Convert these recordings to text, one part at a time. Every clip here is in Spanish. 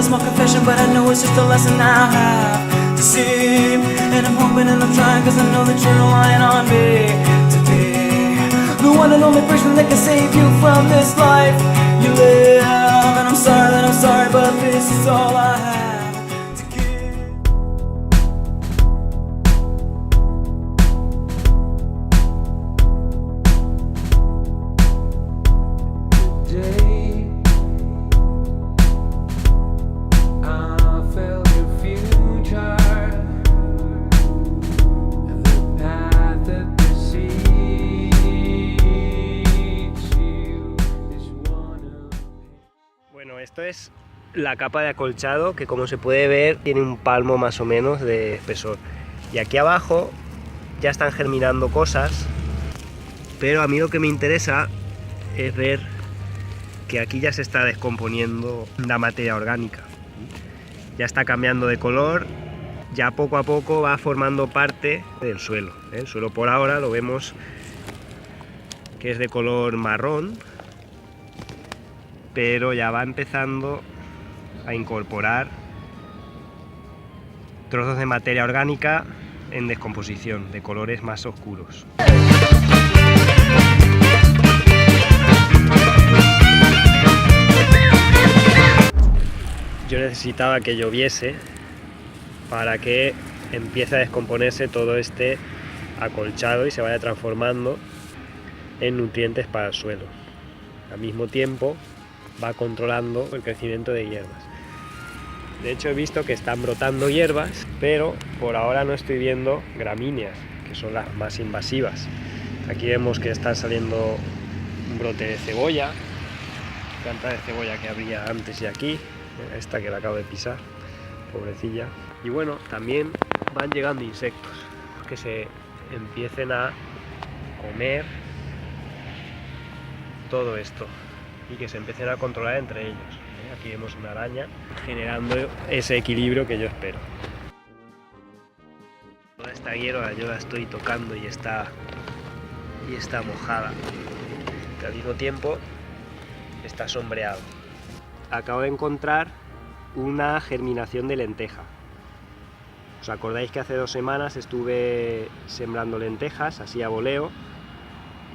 a small confession, but I know it's just a lesson I have to see. And I'm hoping and I'm trying, cause I know that you're relying on me to be the one and only person that can save you from this life you live. And I'm sorry, but this is all I have to give. Today I felt your future, the path that precedes you is one of. Bueno, esto es la capa de acolchado que, como se puede ver, tiene un palmo más o menos de espesor. Y aquí abajo ya están germinando cosas, pero a mí lo que me interesa es ver que aquí ya se está descomponiendo la materia orgánica. Ya está cambiando de color, ya poco a poco va formando parte del suelo. El suelo por ahora lo vemos que es de color marrón, pero ya va empezando a incorporar trozos de materia orgánica en descomposición, de colores más oscuros. Yo necesitaba que lloviese para que empiece a descomponerse todo este acolchado y se vaya transformando en nutrientes para el suelo. Al mismo tiempo va controlando el crecimiento de hierbas. De hecho, he visto que están brotando hierbas, pero por ahora no estoy viendo gramíneas, que son las más invasivas. Aquí vemos que está saliendo un brote de cebolla, planta de cebolla que había antes y aquí, esta que la acabo de pisar, pobrecilla. Y bueno, también van llegando insectos que se empiecen a comer todo esto y que se empiecen a controlar entre ellos. Aquí vemos una araña generando ese equilibrio que yo espero. Toda esta hierba yo la estoy tocando y está mojada, que al mismo tiempo está sombreado. Acabo de encontrar una germinación de lenteja. ¿Os acordáis que hace 2 semanas estuve sembrando lentejas así a voleo?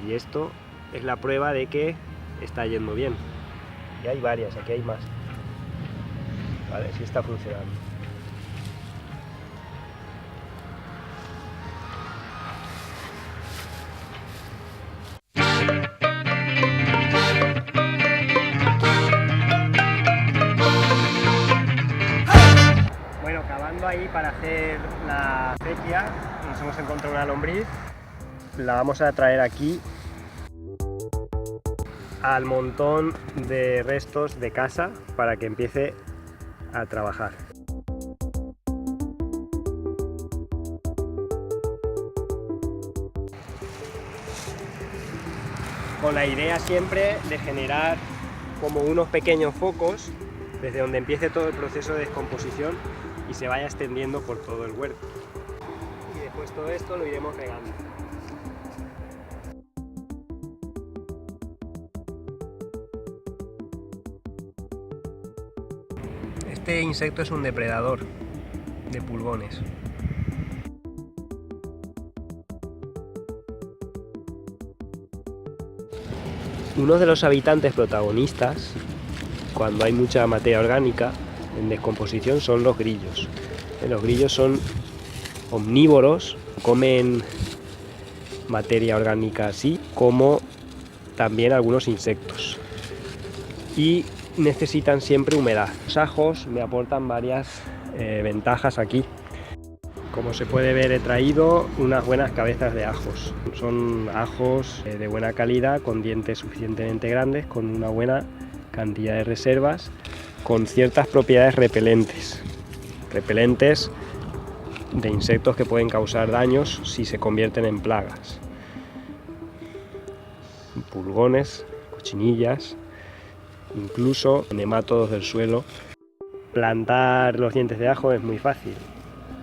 Y esto es la prueba de que está yendo bien. Y hay varias, aquí hay más. Vale, sí está funcionando. Bueno, cavando ahí para hacer la acequia, nos hemos encontrado una lombriz. La vamos a traer aquí al montón de restos de casa para que empiece a trabajar. Con la idea siempre de generar como unos pequeños focos desde donde empiece todo el proceso de descomposición y se vaya extendiendo por todo el huerto. Y después todo esto lo iremos regando. Este insecto es un depredador de pulgones. Uno de los habitantes protagonistas, cuando hay mucha materia orgánica en descomposición, son los grillos. Los grillos son omnívoros, comen materia orgánica así como también algunos insectos. Y necesitan siempre humedad. Los ajos me aportan varias ventajas aquí. Como se puede ver, he traído unas buenas cabezas de ajos. Son ajos de buena calidad, con dientes suficientemente grandes, con una buena cantidad de reservas, con ciertas propiedades repelentes. Repelentes de insectos que pueden causar daños si se convierten en plagas. Pulgones, cochinillas, incluso nemátodos del suelo. Plantar los dientes de ajo es muy fácil.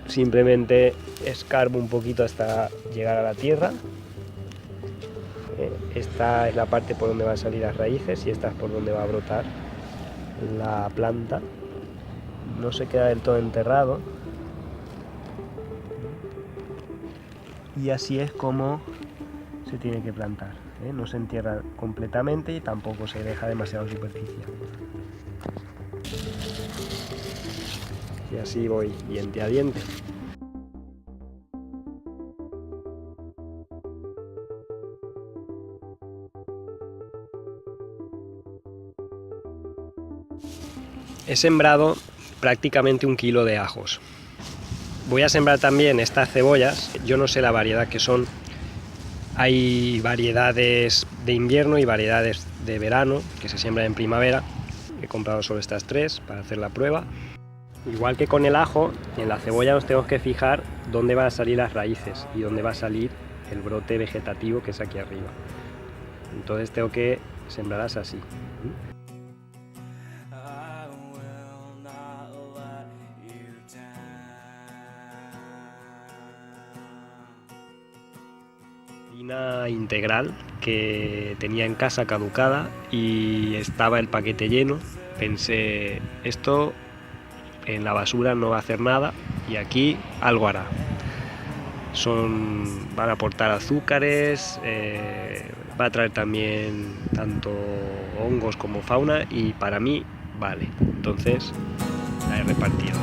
Simplemente escarbo un poquito hasta llegar a la tierra. Esta es la parte por donde van a salir las raíces y esta es por donde va a brotar la planta. no se queda del todo enterrado. Y así es como se tiene que plantar, ¿eh? No se entierra completamente y tampoco se deja demasiada superficie. Y así voy diente a diente. He sembrado prácticamente 1 kilo de ajos. Voy a sembrar también estas cebollas. Yo no sé la variedad que son. Hay variedades de invierno y variedades de verano que se siembran en primavera. He comprado solo estas 3 para hacer la prueba. Igual que con el ajo, en la cebolla nos tenemos que fijar dónde van a salir las raíces y dónde va a salir el brote vegetativo que es aquí arriba. Entonces tengo que sembrarlas así. I will not let you down. Harina integral que tenía en casa caducada y estaba el paquete lleno. Pensé, esto en la basura no va a hacer nada y aquí algo hará. Van a aportar azúcares, va a traer también tanto hongos como fauna y para mí vale. Entonces la he repartido.